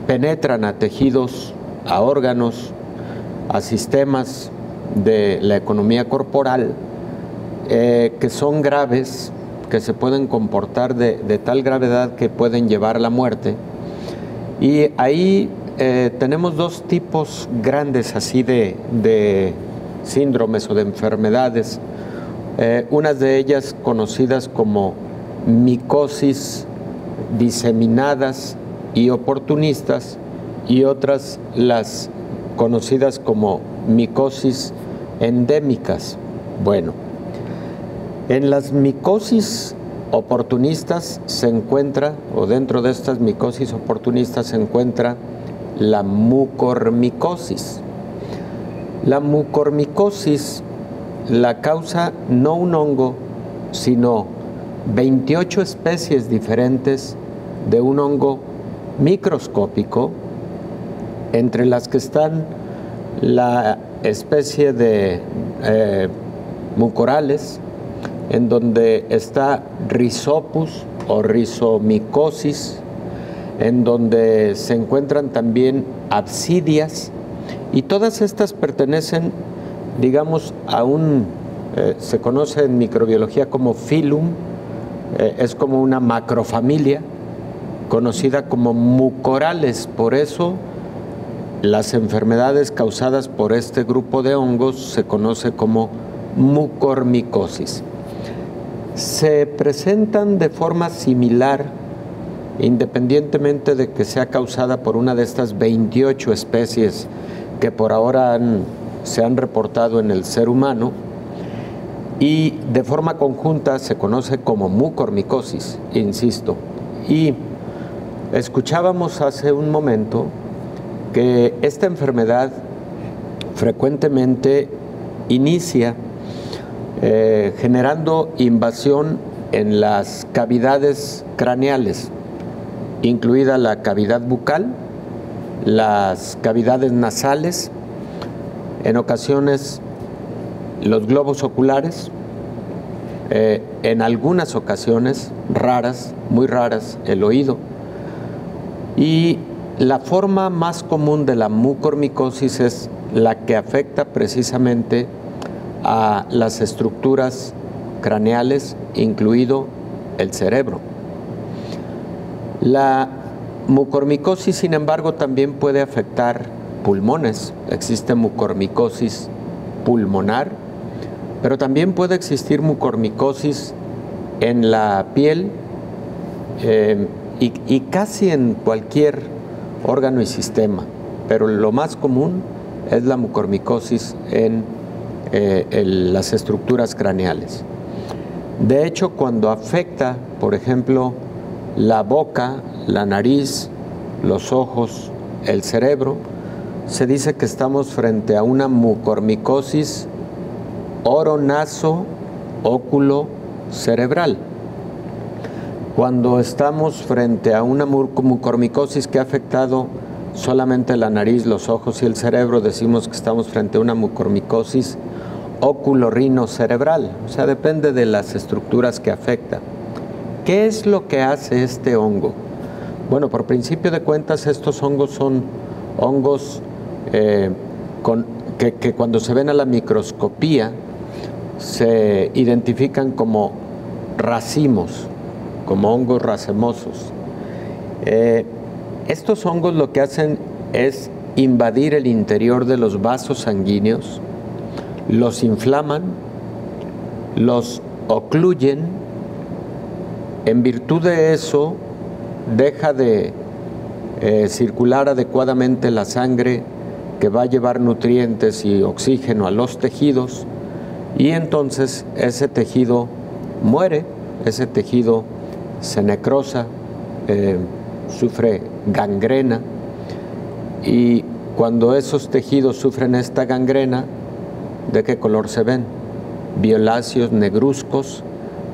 penetran a tejidos, a órganos, a sistemas de la economía corporal, que son graves, que se pueden comportar de tal gravedad que pueden llevar a la muerte. Y ahí tenemos dos tipos grandes así de síndromes o de enfermedades, unas de ellas conocidas como micosis diseminadas y oportunistas, y otras las conocidas como micosis endémicas. Bueno, en las micosis oportunistas se encuentra, o dentro de estas micosis oportunistas se encuentra la mucormicosis. La mucormicosis la causa no un hongo, sino 28 especies diferentes de un hongo microscópico, entre las que están la especie de mucorales, en donde está Rhizopus o Rhizomicosis, en donde se encuentran también Absidias, y todas estas pertenecen, digamos, a se conoce en microbiología como filum, es como una macrofamilia conocida como mucorales. Por eso las enfermedades causadas por este grupo de hongos se conoce como mucormicosis. Se presentan de forma similar, independientemente de que sea causada por una de estas 28 especies que por ahora se han reportado en el ser humano, y de forma conjunta se conoce como mucormicosis, insisto. Y escuchábamos hace un momento que esta enfermedad frecuentemente inicia generando invasión en las cavidades craneales, incluida la cavidad bucal, las cavidades nasales, en ocasiones los globos oculares, en algunas ocasiones, raras, muy raras, el oído. Y la forma más común de la mucormicosis es la que afecta precisamente a las estructuras craneales, incluido el cerebro. La mucormicosis, sin embargo, también puede afectar pulmones. Existe mucormicosis pulmonar, pero también puede existir mucormicosis en la piel y casi en cualquier órgano y sistema, pero lo más común es la mucormicosis en las estructuras craneales. De hecho, cuando afecta, por ejemplo, la boca, la nariz, los ojos, el cerebro, se dice que estamos frente a una mucormicosis oronaso-óculo-cerebral. Cuando estamos frente a una mucormicosis que ha afectado solamente la nariz, los ojos y el cerebro, decimos que estamos frente a una mucormicosis óculo-rino-cerebral. O sea, depende de las estructuras que afecta. ¿Qué es lo que hace este hongo? Bueno, por principio de cuentas, estos hongos son hongos que cuando se ven a la microscopía se identifican como racimos, como hongos racemosos. Estos hongos lo que hacen es invadir el interior de los vasos sanguíneos, los inflaman, los ocluyen. En virtud de eso, deja de circular adecuadamente la sangre que va a llevar nutrientes y oxígeno a los tejidos, y entonces ese tejido muere, ese tejido se necrosa, sufre gangrena, y cuando esos tejidos sufren esta gangrena, ¿De qué color se ven? Violáceos, negruzcos,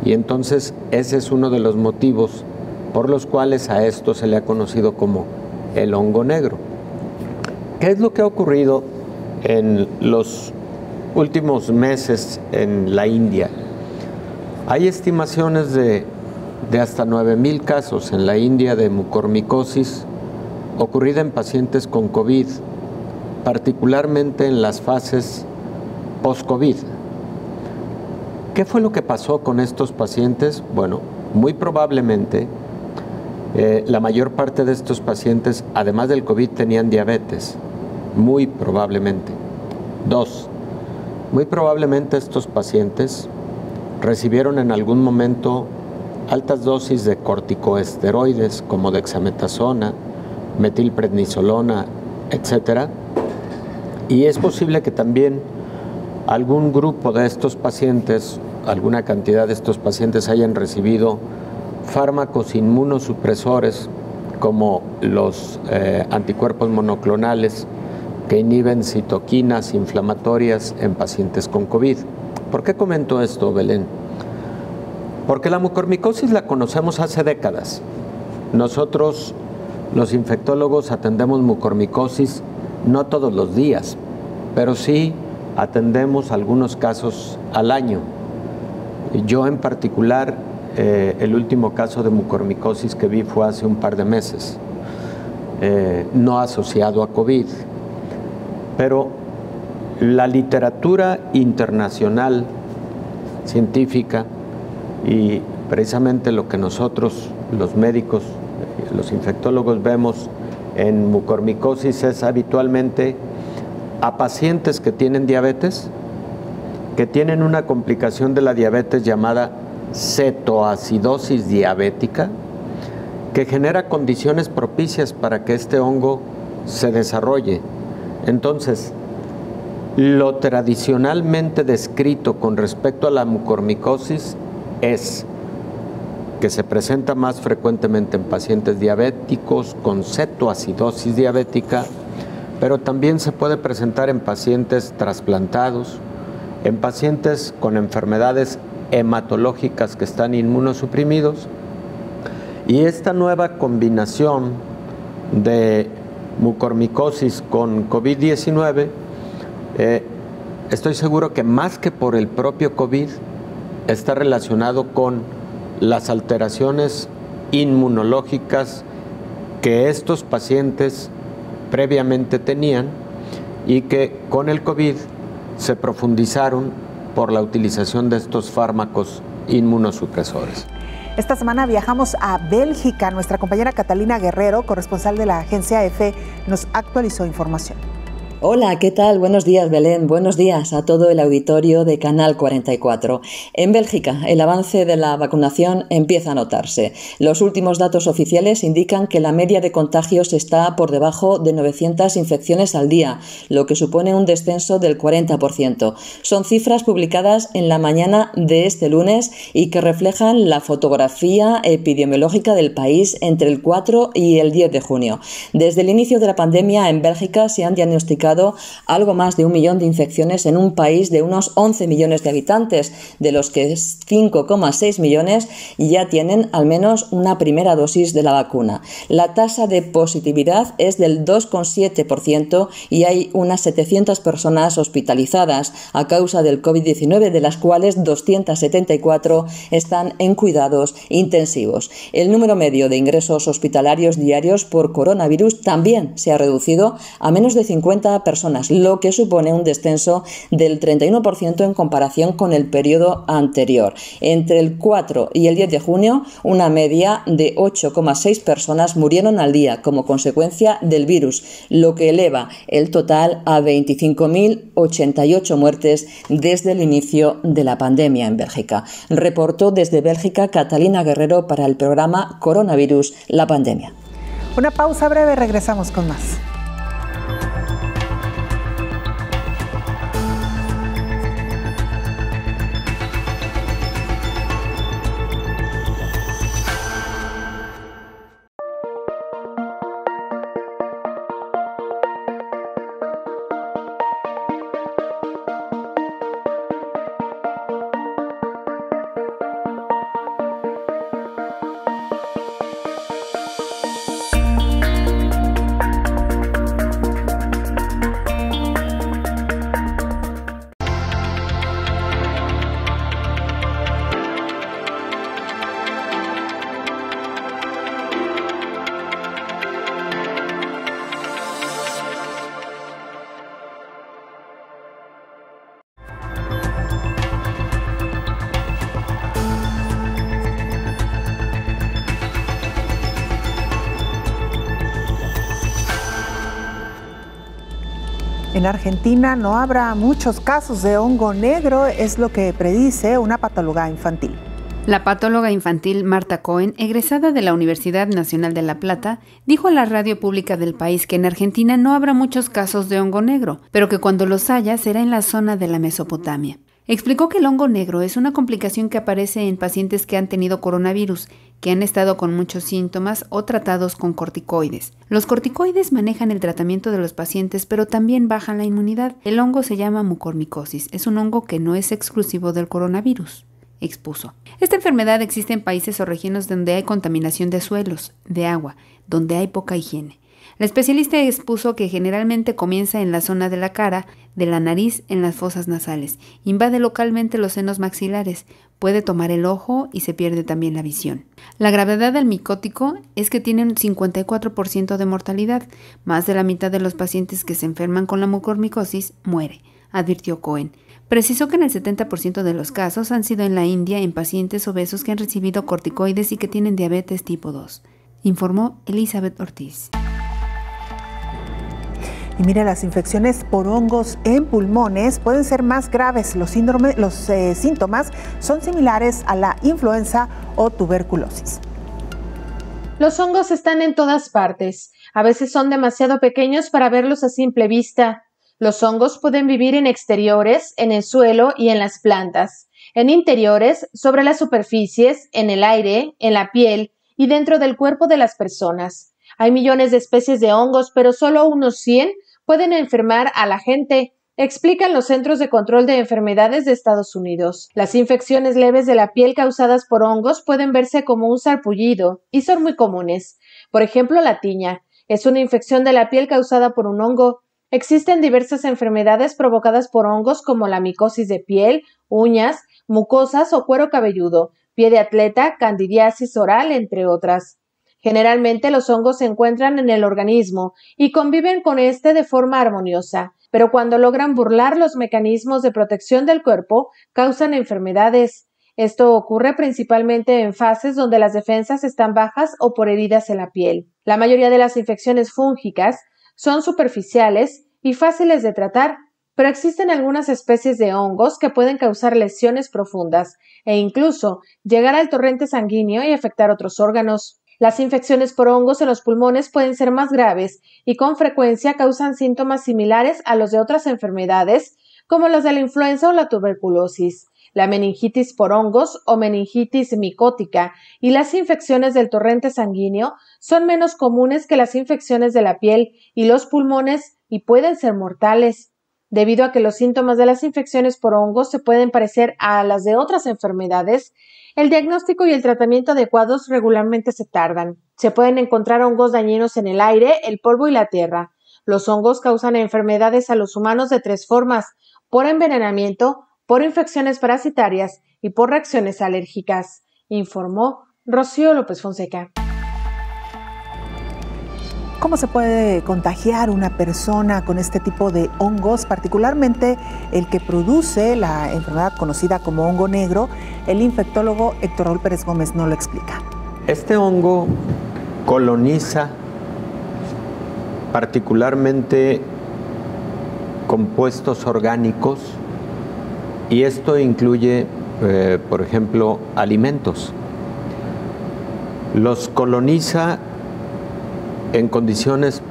y entonces ese es uno de los motivos por los cuales a esto se le ha conocido como el hongo negro. ¿Qué es lo que ha ocurrido en los últimos meses en la India? Hay estimaciones de hasta 9,000 casos en la India de mucormicosis ocurrida en pacientes con COVID, particularmente en las fases post-COVID. ¿Qué fue lo que pasó con estos pacientes? Bueno, muy probablemente la mayor parte de estos pacientes, además del COVID, tenían diabetes. Muy probablemente. 2. Muy probablemente estos pacientes recibieron en algún momento altas dosis de corticosteroides como dexametasona, metilprednisolona, etc. Y es posible que también algún grupo de estos pacientes, alguna cantidad de estos pacientes hayan recibido fármacos inmunosupresores como los anticuerpos monoclonales que inhiben citoquinas inflamatorias en pacientes con COVID. ¿Por qué comento esto, Belén? Porque la mucormicosis la conocemos hace décadas. Nosotros, los infectólogos, atendemos mucormicosis no todos los días, pero sí atendemos algunos casos al año. Yo en particular, el último caso de mucormicosis que vi fue hace un par de meses, no asociado a COVID. Pero la literatura internacional científica y precisamente lo que nosotros, los médicos, los infectólogos, vemos en mucormicosis es habitualmente a pacientes que tienen diabetes, que tienen una complicación de la diabetes llamada cetoacidosis diabética, que genera condiciones propicias para que este hongo se desarrolle. Entonces, lo tradicionalmente descrito con respecto a la mucormicosis es que se presenta más frecuentemente en pacientes diabéticos con cetoacidosis diabética, pero también se puede presentar en pacientes trasplantados, en pacientes con enfermedades hematológicas que están inmunosuprimidos. Y esta nueva combinación de mucormicosis con COVID-19, estoy seguro que más que por el propio COVID, está relacionado con las alteraciones inmunológicas que estos pacientes previamente tenían y que con el COVID se profundizaron por la utilización de estos fármacos inmunosupresores. Esta semana viajamos a Bélgica. Nuestra compañera Catalina Guerrero, corresponsal de la agencia EFE, nos actualizó información. Hola, ¿qué tal? Buenos días, Belén. Buenos días a todo el auditorio de Canal 44. En Bélgica, el avance de la vacunación empieza a notarse. Los últimos datos oficiales indican que la media de contagios está por debajo de 900 infecciones al día, lo que supone un descenso del 40%. Son cifras publicadas en la mañana de este lunes y que reflejan la fotografía epidemiológica del país entre el 4 y el 10 de junio. Desde el inicio de la pandemia en Bélgica se han diagnosticado algo más de 1 millón de infecciones en un país de unos 11 millones de habitantes, de los que 5,6 millones ya tienen al menos una primera dosis de la vacuna. La tasa de positividad es del 2,7% y hay unas 700 personas hospitalizadas a causa del COVID-19, de las cuales 274 están en cuidados intensivos. El número medio de ingresos hospitalarios diarios por coronavirus también se ha reducido a menos de 50 personas, lo que supone un descenso del 31% en comparación con el periodo anterior. Entre el 4 y el 10 de junio, una media de 8,6 personas murieron al día como consecuencia del virus, lo que eleva el total a 25.088 muertes desde el inicio de la pandemia en Bélgica. Reportó desde Bélgica Catalina Guerrero para el programa Coronavirus, la pandemia. Una pausa breve, regresamos con más. En Argentina no habrá muchos casos de hongo negro, es lo que predice una patóloga infantil. La patóloga infantil Marta Cohen, egresada de la Universidad Nacional de La Plata, dijo a la radio pública del país que en Argentina no habrá muchos casos de hongo negro, pero que cuando los haya será en la zona de la Mesopotamia. Explicó que el hongo negro es una complicación que aparece en pacientes que han tenido coronavirus, que han estado con muchos síntomas o tratados con corticoides. Los corticoides manejan el tratamiento de los pacientes, pero también bajan la inmunidad. El hongo se llama mucormicosis. Es un hongo que no es exclusivo del coronavirus, expuso. Esta enfermedad existe en países o regiones donde hay contaminación de suelos, de agua, donde hay poca higiene. La especialista expuso que generalmente comienza en la zona de la cara, de la nariz, en las fosas nasales, invade localmente los senos maxilares, puede tomar el ojo y se pierde también la visión. La gravedad del micótico es que tiene un 54% de mortalidad. Más de la mitad de los pacientes que se enferman con la mucormicosis muere, advirtió Cohen. Precisó que en el 70% de los casos han sido en la India en pacientes obesos que han recibido corticoides y que tienen diabetes tipo 2, informó Elizabeth Ortiz. Y mire, las infecciones por hongos en pulmones pueden ser más graves. Los síntomas son similares a la influenza o tuberculosis. Los hongos están en todas partes. A veces son demasiado pequeños para verlos a simple vista. Los hongos pueden vivir en exteriores, en el suelo y en las plantas, en interiores, sobre las superficies, en el aire, en la piel y dentro del cuerpo de las personas. Hay millones de especies de hongos, pero solo unos 100 pueden enfermar a la gente, explican los Centros de Control de Enfermedades de Estados Unidos. Las infecciones leves de la piel causadas por hongos pueden verse como un sarpullido y son muy comunes. Por ejemplo, la tiña es una infección de la piel causada por un hongo. Existen diversas enfermedades provocadas por hongos como la micosis de piel, uñas, mucosas o cuero cabelludo, pie de atleta, candidiasis oral, entre otras. Generalmente los hongos se encuentran en el organismo y conviven con este de forma armoniosa, pero cuando logran burlar los mecanismos de protección del cuerpo, causan enfermedades. Esto ocurre principalmente en fases donde las defensas están bajas o por heridas en la piel. La mayoría de las infecciones fúngicas son superficiales y fáciles de tratar, pero existen algunas especies de hongos que pueden causar lesiones profundas e incluso llegar al torrente sanguíneo y afectar otros órganos. Las infecciones por hongos en los pulmones pueden ser más graves y con frecuencia causan síntomas similares a los de otras enfermedades, como los de la influenza o la tuberculosis. La meningitis por hongos o meningitis micótica y las infecciones del torrente sanguíneo son menos comunes que las infecciones de la piel y los pulmones y pueden ser mortales. Debido a que los síntomas de las infecciones por hongos se pueden parecer a las de otras enfermedades, el diagnóstico y el tratamiento adecuados regularmente se tardan. Se pueden encontrar hongos dañinos en el aire, el polvo y la tierra. Los hongos causan enfermedades a los humanos de 3 formas: por envenenamiento, por infecciones parasitarias y por reacciones alérgicas, informó Rocío López Fonseca. ¿Cómo se puede contagiar una persona con este tipo de hongos, particularmente el que produce la enfermedad conocida como hongo negro? El infectólogo Héctor Raúl Pérez Gómez nos lo explica. Este hongo coloniza particularmente compuestos orgánicos y esto incluye, por ejemplo, alimentos. Los coloniza en condiciones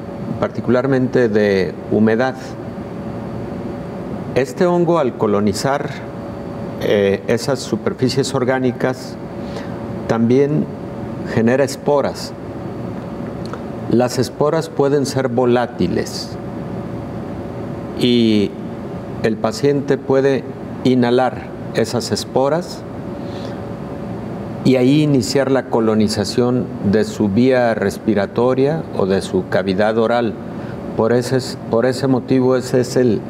particularmente de humedad. Este hongo, al colonizar esas superficies orgánicas, también genera esporas. Las esporas pueden ser volátiles y el paciente puede inhalar esas esporas y ahí iniciar la colonización de su vía respiratoria o de su cavidad oral. Por ese motivo, ese es el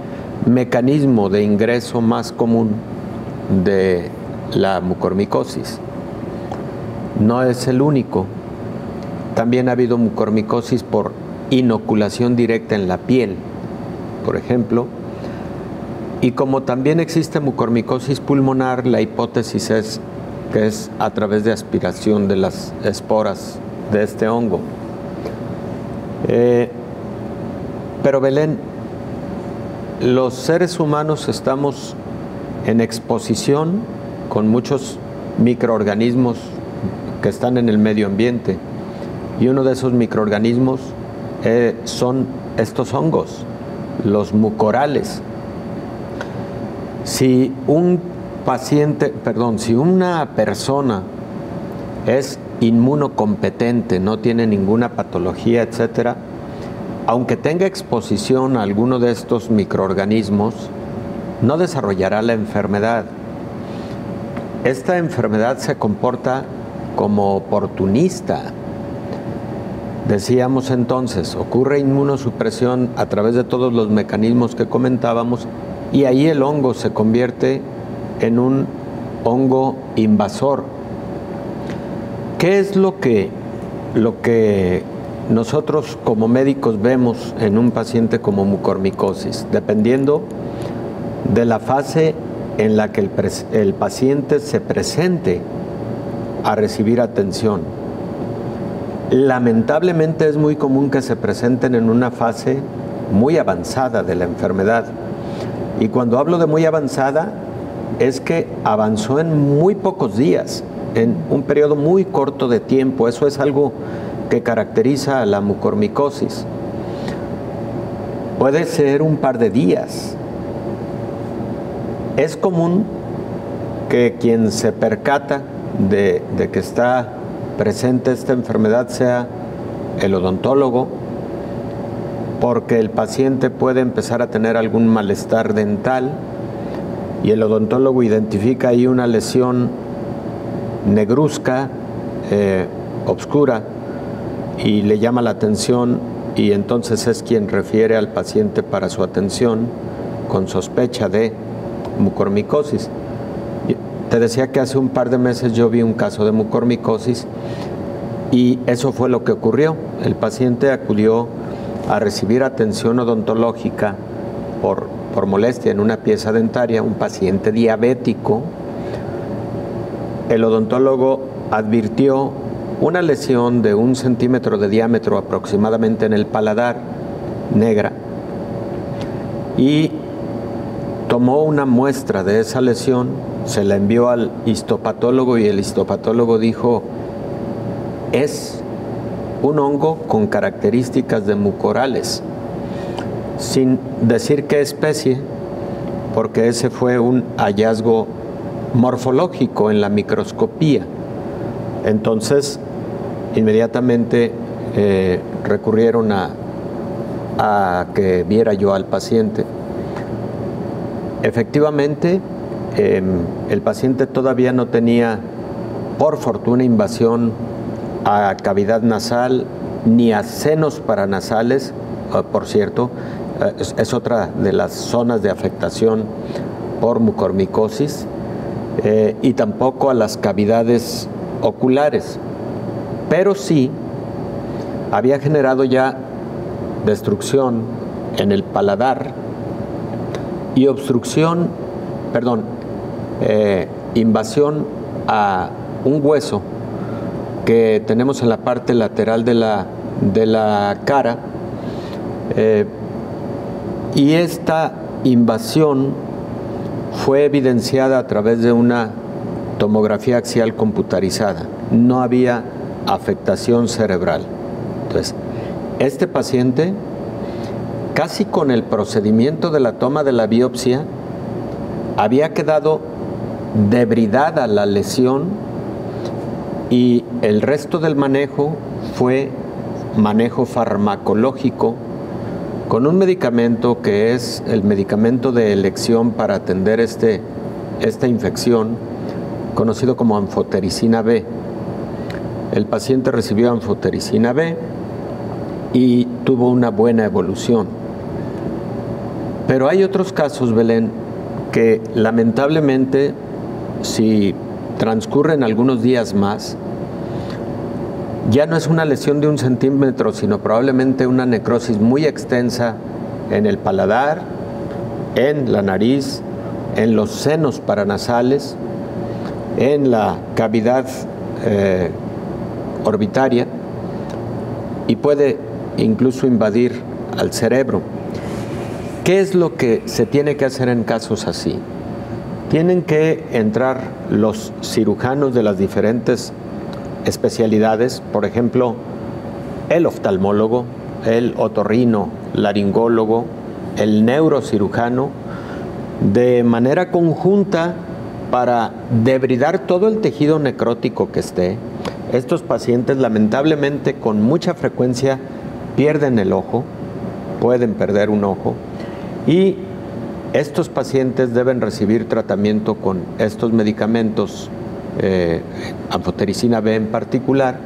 mecanismo de ingreso más común de la mucormicosis. No es el único. También ha habido mucormicosis por inoculación directa en la piel, por ejemplo. Y como también existe mucormicosis pulmonar, la hipótesis es que es a través de aspiración de las esporas de este hongo. Pero Belén, los seres humanos estamos en exposición con muchos microorganismos que están en el medio ambiente, y uno de esos microorganismos son estos hongos, los mucorales. Si una persona es inmunocompetente, no tiene ninguna patología, etcétera, aunque tenga exposición a alguno de estos microorganismos, no desarrollará la enfermedad. Esta enfermedad se comporta como oportunista. Decíamos entonces, ocurre inmunosupresión a través de todos los mecanismos que comentábamos, y ahí el hongo se convierte en un hongo invasor. ¿Qué es lo que nosotros como médicos vemos en un paciente como mucormicosis? Dependiendo de la fase en la que el paciente se presente a recibir atención. Lamentablemente es muy común que se presenten en una fase muy avanzada de la enfermedad. Y cuando hablo de muy avanzada, es que avanzó en muy pocos días, en un periodo muy corto de tiempo. Eso es algo que caracteriza a la mucormicosis. Puede ser un par de días. Es común que quien se percata de que está presente esta enfermedad sea el odontólogo, porque el paciente puede empezar a tener algún malestar dental y el odontólogo identifica ahí una lesión negruzca, obscura, y le llama la atención, y entonces es quien refiere al paciente para su atención con sospecha de mucormicosis. Te decía que hace un par de meses yo vi un caso de mucormicosis y eso fue lo que ocurrió. El paciente acudió a recibir atención odontológica por molestia en una pieza dentaria, un paciente diabético. El odontólogo advirtió una lesión de 1 centímetro de diámetro aproximadamente en el paladar, negra, y tomó una muestra de esa lesión, se la envió al histopatólogo y el histopatólogo dijo: es un hongo con características de mucorales, sin decir qué especie, porque ese fue un hallazgo morfológico en la microscopía. Entonces, inmediatamente recurrieron a que viera yo al paciente. Efectivamente, el paciente todavía no tenía, por fortuna, invasión a cavidad nasal ni a senos paranasales. Por cierto, es otra de las zonas de afectación por mucormicosis, y tampoco a las cavidades oculares, pero sí había generado ya destrucción en el paladar y invasión a un hueso que tenemos en la parte lateral de la cara, y esta invasión fue evidenciada a través de una tomografía axial computarizada. No había afectación cerebral. Entonces, este paciente, casi con el procedimiento de la toma de la biopsia, había quedado debridada la lesión y el resto del manejo fue manejo farmacológico con un medicamento que es el medicamento de elección para atender esta infección, conocido como anfotericina B. El paciente recibió anfotericina B y tuvo una buena evolución. Pero hay otros casos, Belén, que lamentablemente, si transcurren algunos días más, ya no es una lesión de 1 centímetro, sino probablemente una necrosis muy extensa en el paladar, en la nariz, en los senos paranasales, en la cavidad orbitaria, y puede incluso invadir al cerebro. ¿Qué es lo que se tiene que hacer en casos así? Tienen que entrar los cirujanos de las diferentes especialidades, por ejemplo, el oftalmólogo, el otorrino, laringólogo, el neurocirujano, de manera conjunta para debridar todo el tejido necrótico que esté. Estos pacientes lamentablemente con mucha frecuencia pierden el ojo, pueden perder un ojo, y estos pacientes deben recibir tratamiento con estos medicamentos, anfotericina B en particular,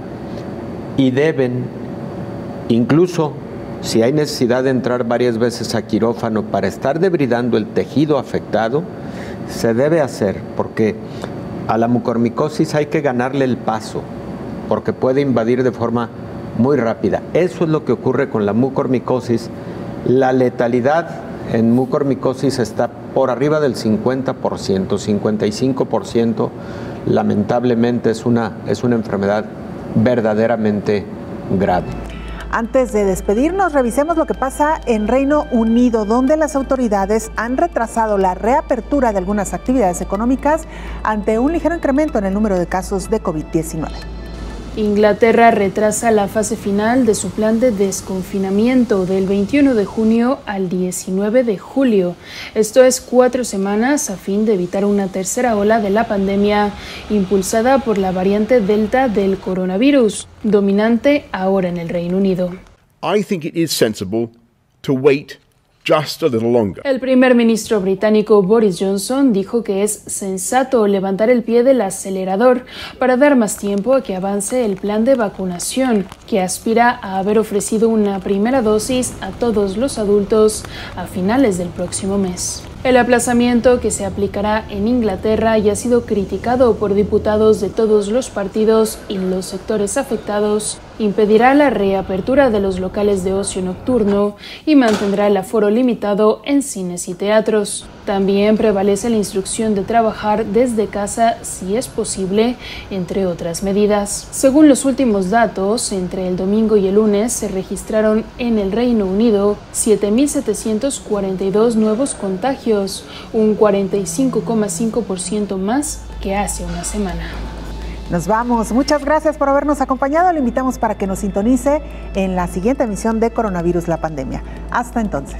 y deben, incluso si hay necesidad de entrar varias veces a quirófano para estar debridando el tejido afectado, se debe hacer, porque a la mucormicosis hay que ganarle el paso, porque puede invadir de forma muy rápida. Eso es lo que ocurre con la mucormicosis. La letalidad en mucormicosis está por arriba del 50%, 55%, lamentablemente es una enfermedad verdaderamente grave. Antes de despedirnos, revisemos lo que pasa en Reino Unido, donde las autoridades han retrasado la reapertura de algunas actividades económicas ante un ligero incremento en el número de casos de COVID-19. Inglaterra retrasa la fase final de su plan de desconfinamiento del 21 de junio al 19 de julio. Esto es 4 semanas a fin de evitar una tercera ola de la pandemia impulsada por la variante Delta del coronavirus, dominante ahora en el Reino Unido. I think it is sensible to wait just a little longer. El primer ministro británico Boris Johnson dijo que es sensato levantar el pie del acelerador para dar más tiempo a que avance el plan de vacunación, que aspira a haber ofrecido una primera dosis a todos los adultos a finales del próximo mes. El aplazamiento, que se aplicará en Inglaterra, ya ha sido criticado por diputados de todos los partidos y los sectores afectados, impedirá la reapertura de los locales de ocio nocturno y mantendrá el aforo limitado en cines y teatros. También prevalece la instrucción de trabajar desde casa si es posible, entre otras medidas. Según los últimos datos, entre el domingo y el lunes se registraron en el Reino Unido 7.742 nuevos contagios, un 45,5% más que hace una semana. Nos vamos. Muchas gracias por habernos acompañado. Le invitamos para que nos sintonice en la siguiente emisión de Coronavirus, la pandemia. Hasta entonces.